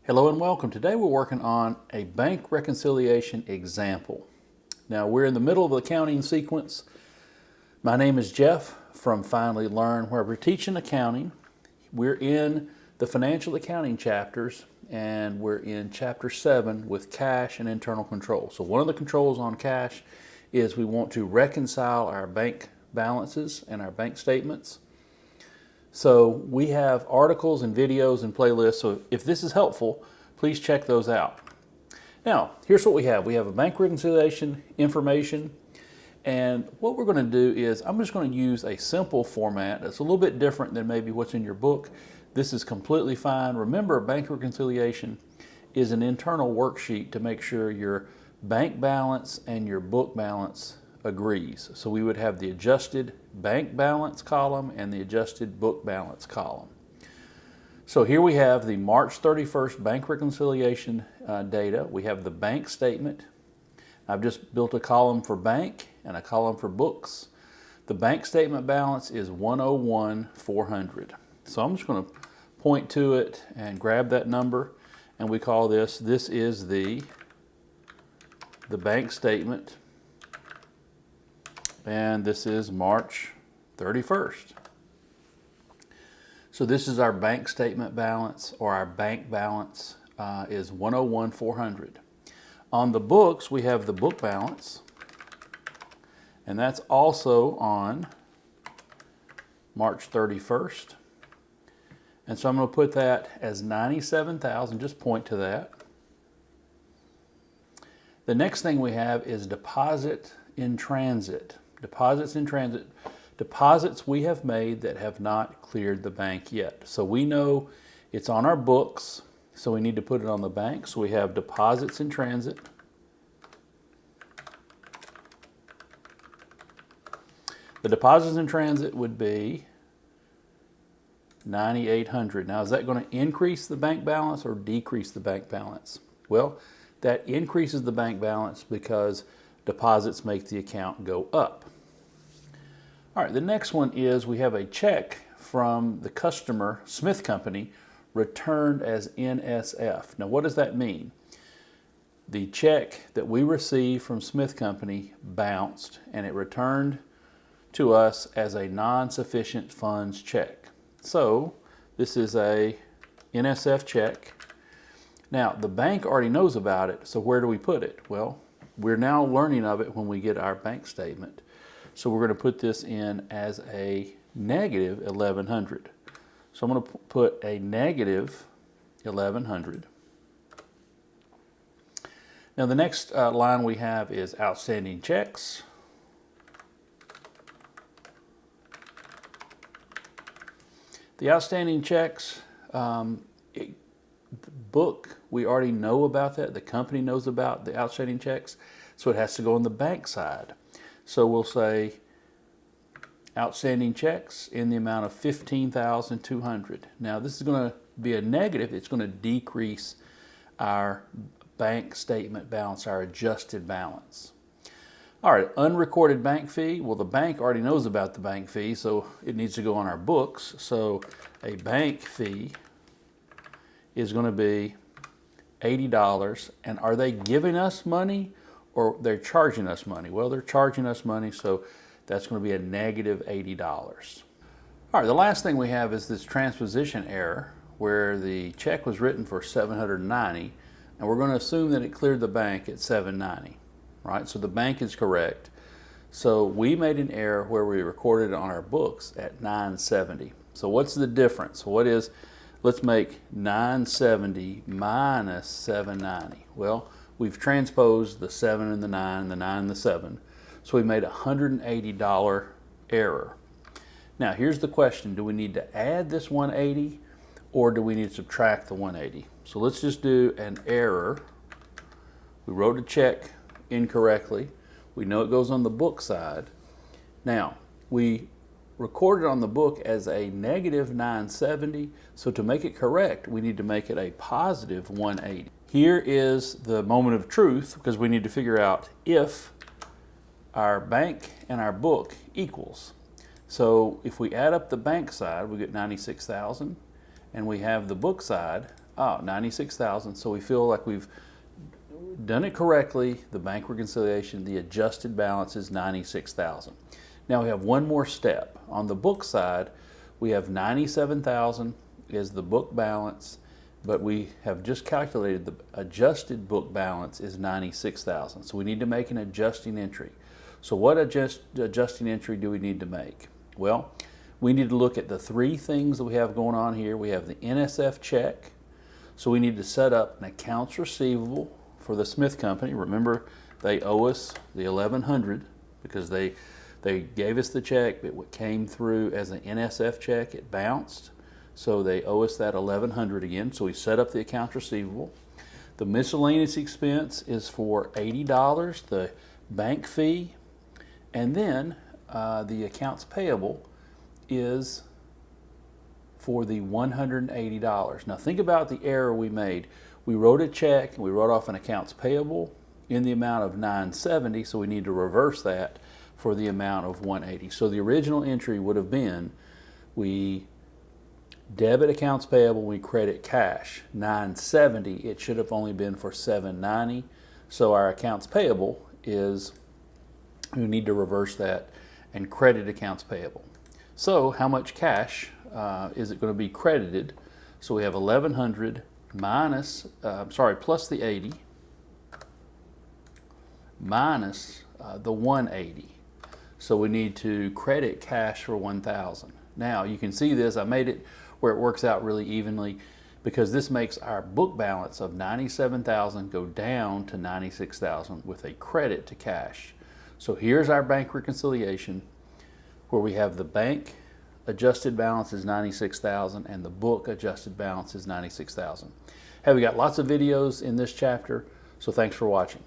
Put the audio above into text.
Hello and welcome. Today we're working on a bank reconciliation example. Now we're in the middle of the accounting sequence. My name is Jeff from Learn, where we're teaching accounting. We're in the financial accounting chapters and we're in chapter 7 with cash and internal control. So one of the controls on cash is we want to reconcile our bank balances and our bank statements. So we have articles and videos and playlists, so if this is helpful, please check those out. Now, here's what we have. We have a bank reconciliation information, and what we're going to do is I'm just going to use a simple format that's a little bit different than maybe what's in your book. This is completely fine. Remember, bank reconciliation is an internal worksheet to make sure your bank balance and your book balance agrees. So we would have the adjusted bank balance column and the adjusted book balance column. So here we have the March 31st bank reconciliation data. We have the bank statement. I've just built a column for bank and a column for books. The bank statement balance is $101,400. So I'm just going to point to it and grab that number, and we call this is the bank statement. And this is March 31st. So this is our bank statement balance, or our bank balance is $101,400. On the books, we have the book balance, and that's also on March 31st. And so I'm going to put that as $97,000, just point to that. The next thing we have is deposit in transit. Deposits in transit, deposits we have made that have not cleared the bank yet. So we know it's on our books, so we need to put it on the bank. So we have deposits in transit. The deposits in transit would be $9,800. Now, is that going to increase the bank balance or decrease the bank balance? Well, that increases the bank balance because deposits make the account go up. All right, the next one is we have a check from the customer, Smith Company, returned as NSF. Now, what does that mean? The check that we received from Smith Company bounced, and it returned to us as a non-sufficient funds check. So this is a NSF check. Now, the bank already knows about it, so where do we put it? Well, we're now learning of it when we get our bank statement. So we're going to put this in as a negative $1,100. So I'm going to put a negative $1,100. Now the next line we have is outstanding checks. The outstanding checks, the book, we already know about that. The company knows about the outstanding checks, so it has to go on the bank side. So we'll say outstanding checks in the amount of $15,200. Now this is going to be a negative. It's going to decrease our bank statement balance, our adjusted balance. All right, unrecorded bank fee. Well, the bank already knows about the bank fee, so it needs to go on our books. So a bank fee is going to be $80. And are they giving us money or they're charging us money? Well, they're charging us money, so that's going to be a negative $80. All right, the last thing we have is this transposition error where the check was written for $790, and we're going to assume that it cleared the bank at $790, right? So the bank is correct. So we made an error where we recorded it on our books at $970. So what's the difference? Let's make $970 minus $790. Well, we've transposed the 7 and the 9 and the 9 and the 7. So we made a $180 error. Now here's the question. Do we need to add this 180 or do we need to subtract the 180? So let's just do an error. We wrote a check incorrectly. We know it goes on the book side. Now, we recorded on the book as a negative 970. So to make it correct, we need to make it a positive 180. Here is the moment of truth, because we need to figure out if our bank and our book equals. So if we add up the bank side, we get 96,000, and we have the book side oh, 96,000. So we feel like we've done it correctly. The bank reconciliation, the adjusted balance is 96,000. Now we have one more step. On the book side, we have 97,000 is the book balance, but we have just calculated the adjusted book balance is 96,000. So we need to make an adjusting entry. So what adjusting entry do we need to make? Well, we need to look at the three things that we have going on here. We have the NSF check. So we need to set up an accounts receivable for the Smith Company. Remember, they owe us the $1,100 because they gave us the check. It came through as an NSF check. It bounced. So they owe us that $1,100 again. So we set up the accounts receivable. The miscellaneous expense is for $80, the bank fee, and then the accounts payable is for the $180. Now think about the error we made. We wrote a check and we wrote off an accounts payable in the amount of $970, so we need to reverse that for the amount of $180. So the original entry would have been, we debit accounts payable, we credit cash $970. It should have only been for $790. So our accounts payable is, we need to reverse that and credit accounts payable. So how much cash is it going to be credited? So we have $1,100 minus, plus the 80 minus the 180. So we need to credit cash for 1,000. Now you can see this, I made it where it works out really evenly because this makes our book balance of 97,000 go down to 96,000 with a credit to cash. So here's our bank reconciliation where we have the bank adjusted balance is 96,000 and the book adjusted balance is 96,000. Hey, we got lots of videos in this chapter, so thanks for watching.